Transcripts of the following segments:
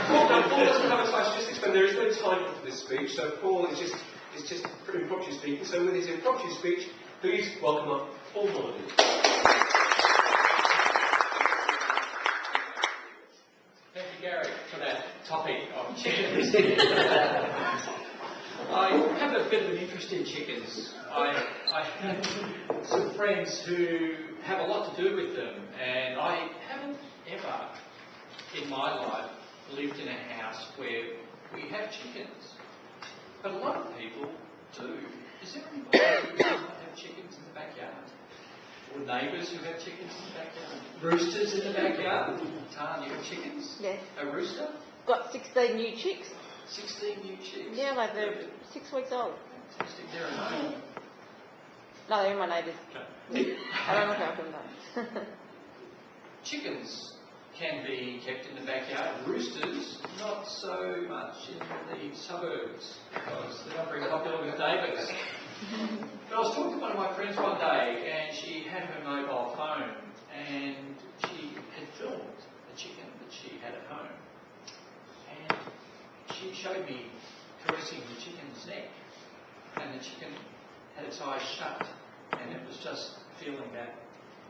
Paul doesn't have a title, just explain, there is no title for this speech, so Paul is just impromptu speaking. So with his impromptu speech, please welcome up Paul M. Thank you, Gary, for that topic of chickens. I have a bit of an interest in chickens. I have some friends who have a lot to do with them, and I haven't ever in my life lived in a house where we have chickens. But a lot of people do. Is there anybody who doesn't have chickens in the backyard? Or neighbours who have chickens in the backyard? Roosters in the backyard? Tan, you have chickens? Yes. A rooster? Got 16 new chicks. 16 new chicks? Yeah, like they're 6 weeks old. Fantastic. They're at home. No, they're my neighbours. Okay. I don't look after them though. Chickens can be kept in the backyard. Roosters, not so much in the suburbs because they're not very popular with neighbours. But I was talking to one of my friends one day and she had her mobile phone and she had filmed a chicken that she had at home. And she showed me caressing the chicken's neck, and the chicken had its eyes shut and it was just feeling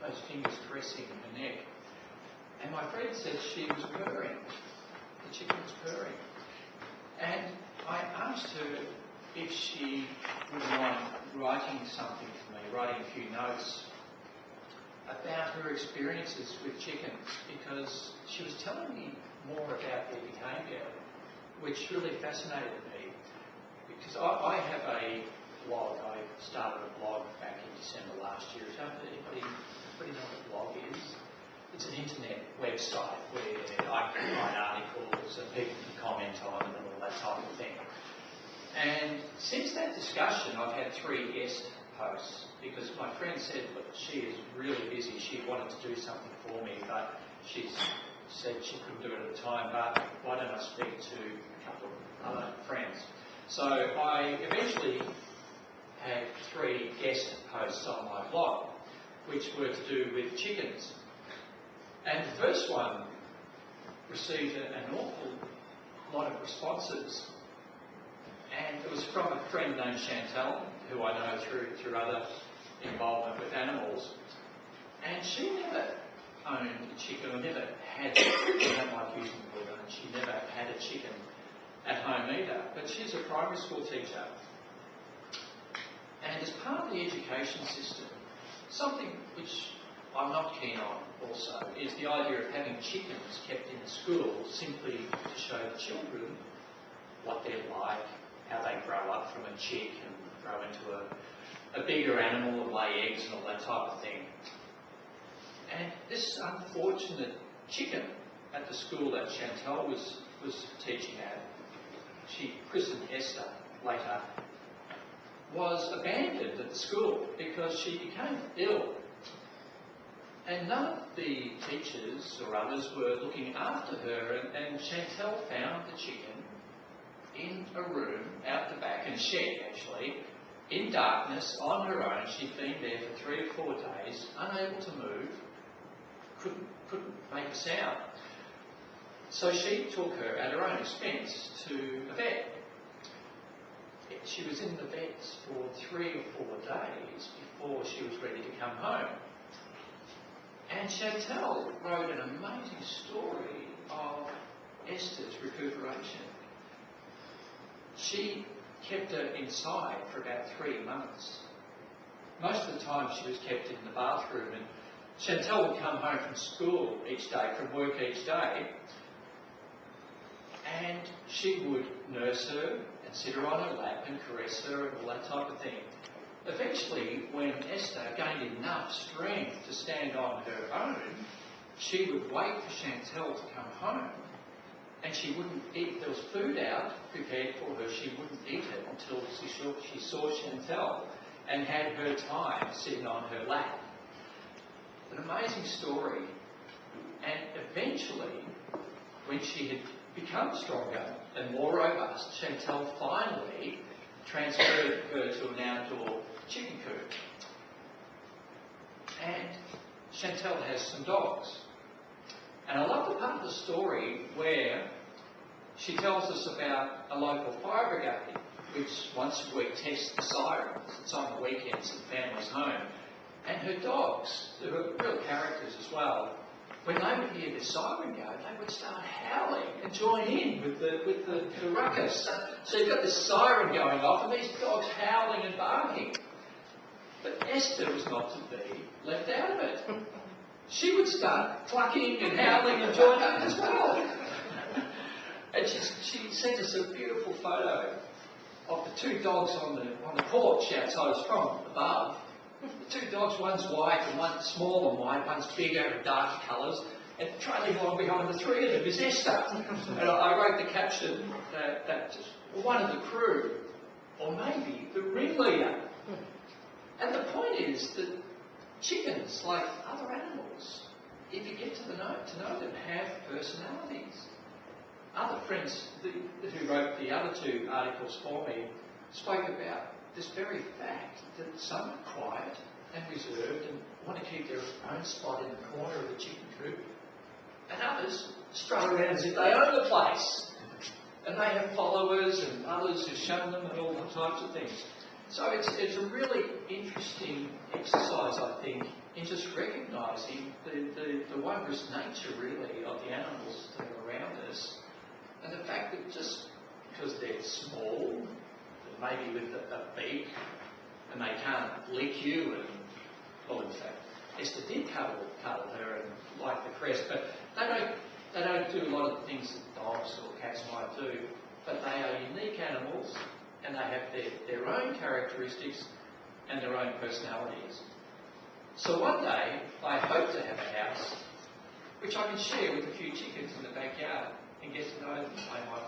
those fingers caressing her neck. And my friend said she was purring. The chicken was purring. And I asked her if she wouldn't mind writing something for me, writing a few notes about her experiences with chickens, because she was telling me more about their behaviour, which really fascinated me. Because I have a blog. I started a blog back in December last year. Does anybody know what a blog is? It's an internet website where I can write articles and people can comment on them and all that type of thing. And since that discussion, I've had 3 guest posts because my friend said, look, she is really busy. She wanted to do something for me, but she said she couldn't do it at the time, but why don't I speak to a couple of other friends? So I eventually had 3 guest posts on my blog, which were to do with chickens. And the first one received an awful lot of responses. And it was from a friend named Chantal, who I know through other involvement with animals. And she never owned a chicken, or never had, I don't like using the word own, she never had a chicken at home either. But she's a primary school teacher. And as part of the education system, something which I'm not keen on also is the idea of having chickens kept in school simply to show the children what they're like, how they grow up from a chick and grow into a bigger animal and lay eggs and all that type of thing. And this unfortunate chicken at the school that Chantal was teaching at, she christened Esther later, was abandoned at the school because she became ill. And none of the teachers or others were looking after her, and Chantal found the chicken in a room out the back, in a shed actually, in darkness, on her own. She'd been there for 3 or 4 days, unable to move, couldn't make a sound. So she took her at her own expense to a vet. She was in the vets for 3 or 4 days before she was ready to come home. And Chantal wrote an amazing story of Esther's recuperation. She kept her inside for about 3 months. Most of the time she was kept in the bathroom, and Chantal would come home from school each day, from work each day, and she would nurse her and sit her on her lap and caress her and all that type of thing. Eventually, when Esther gained enough strength to stand on her own, she would wait for Chantal to come home, and she wouldn't eat. There was food out prepared for her. She wouldn't eat it until she saw Chantal and had her time sitting on her lap. An amazing story. And eventually, when she had become stronger and more robust, Chantal finally transferred her to an outdoor chicken coop. And Chantal has some dogs. And I love the part of the story where she tells us about a local fire brigade, which once a week tests the sirens. It's on the weekends at the family's home. And her dogs, who are real characters as well, when they would hear the siren go, they would start howling and join in with the ruckus. So you've got this siren going off and these dogs howling and barking. But Esther was not to be left out of it. She would start clucking and howling and join in as well. And she sent us a beautiful photo of the two dogs on the porch outside us from above. The two dogs, one's white and one's small and white, one's bigger and darker colours, and trailing along behind the three of them is Esther. And I wrote the caption that just one of the crew, or maybe the ringleader. And the point is that chickens, like other animals, if you get to know them, have personalities. Other friends who wrote the other two articles for me spoke about this very fact that some are quiet and reserved and want to keep their own spot in the corner of the chicken coop, and others strut around as if they own the place, and they have followers and others who've shown them and all types of things. So it's a really interesting exercise, I think, in just recognising the wondrous nature, really, of the animals that are around us, and the fact that just because they're small, maybe with a beak, and they can't lick you, and, well, in fact, Esther did cuddle her and like the crest, but they don't do a lot of the things that dogs or cats might do, but they are unique animals, and they have their own characteristics and their own personalities. So one day, I hope to have a house which I can share with a few chickens in the backyard and get to know them day by